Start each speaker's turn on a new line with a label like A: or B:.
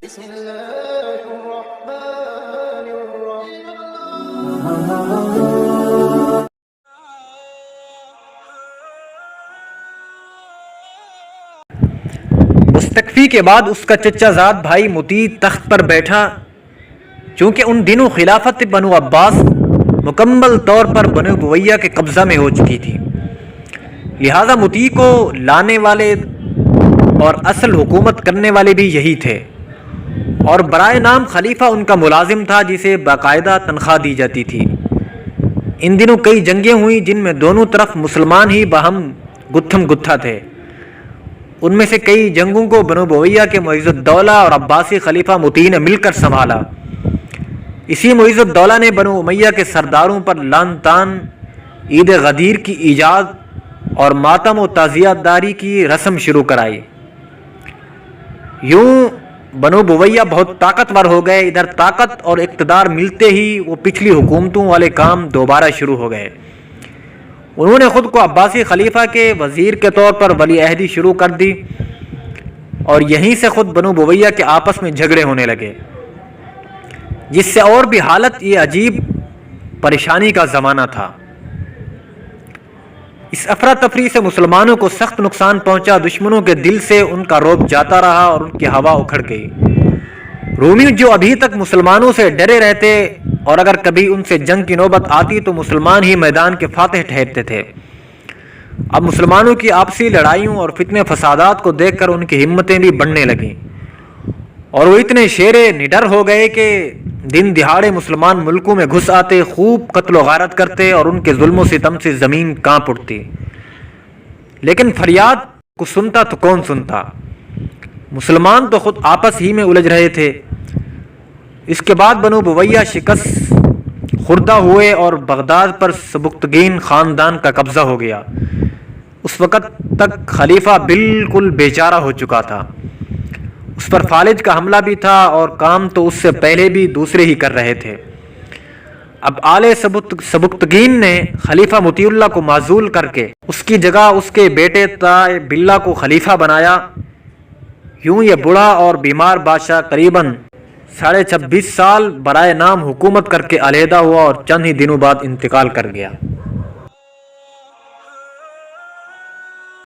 A: بسم الله الرحمن الرحيم.
B: مستکفی کے بعد اس کا چچا زاد بھائی مطیع تخت پر بیٹھا۔ چونکہ ان دنوں خلافت بنو عباس مکمل طور پر بنو بویہ کے قبضہ میں ہو چکی تھی، لہذا مطیع کو لانے والے اور اصل حکومت کرنے والے بھی یہی تھے، اور برائے نام خلیفہ ان کا ملازم تھا جسے باقاعدہ تنخواہ دی جاتی تھی۔ ان دنوں کئی جنگیں ہوئیں جن میں دونوں طرف مسلمان ہی باہم گتھم گتھا تھے۔ ان میں سے کئی جنگوں کو بنو بویہ کے معیز الدولہ اور عباسی خلیفہ مطیع نے مل کر سنبھالا۔ اسی معیز الدولہ نے بنو امیہ کے سرداروں پر لعن طعن، عید غدیر کی ایجاد اور ماتم و تعزیت داری کی رسم شروع کرائی۔ یوں بنو بویہ بہت طاقتور ہو گئے۔ ادھر طاقت اور اقتدار ملتے ہی وہ پچھلی حکومتوں والے کام دوبارہ شروع ہو گئے۔ انہوں نے خود کو عباسی خلیفہ کے وزیر کے طور پر ولی عہدی شروع کر دی، اور یہیں سے خود بنو بویہ کے آپس میں جھگڑے ہونے لگے، جس سے اور بھی حالت یہ عجیب پریشانی کا زمانہ تھا۔ اس افراتفری سے مسلمانوں کو سخت نقصان پہنچا۔ دشمنوں کے دل سے ان کا رعب جاتا رہا اور ان کی ہوا اکھڑ گئی۔ رومی جو ابھی تک مسلمانوں سے ڈرے رہتے اور اگر کبھی ان سے جنگ کی نوبت آتی تو مسلمان ہی میدان کے فاتح ٹھہرتے تھے، اب مسلمانوں کی آپسی لڑائیوں اور فتنے فسادات کو دیکھ کر ان کی ہمتیں بھی بڑھنے لگیں، اور وہ اتنے شیرے نڈر ہو گئے کہ دن دہاڑے مسلمان ملکوں میں گھس آتے، خوب قتل و غارت کرتے، اور ان کے ظلم و ستم سے زمین کانپ اٹھتی۔ لیکن فریاد کو سنتا تو کون سنتا؟ مسلمان تو خود آپس ہی میں الجھ رہے تھے۔ اس کے بعد بنو بویہ شکست خوردہ ہوئے اور بغداد پر سبکتگین خاندان کا قبضہ ہو گیا۔ اس وقت تک خلیفہ بالکل بیچارہ ہو چکا تھا۔ اس پر فالج کا حملہ بھی تھا، اور کام تو اس سے پہلے بھی دوسرے ہی کر رہے تھے۔ اب آل سبکتگین نے خلیفہ مطیع اللہ کو معزول کر کے اس کی جگہ اس کے بیٹے طاء باللہ کو خلیفہ بنایا۔ یوں یہ بوڑھا اور بیمار بادشاہ قریباً 26.5 سال برائے نام حکومت کر کے علیحدہ ہوا اور چند ہی دنوں بعد انتقال کر گیا۔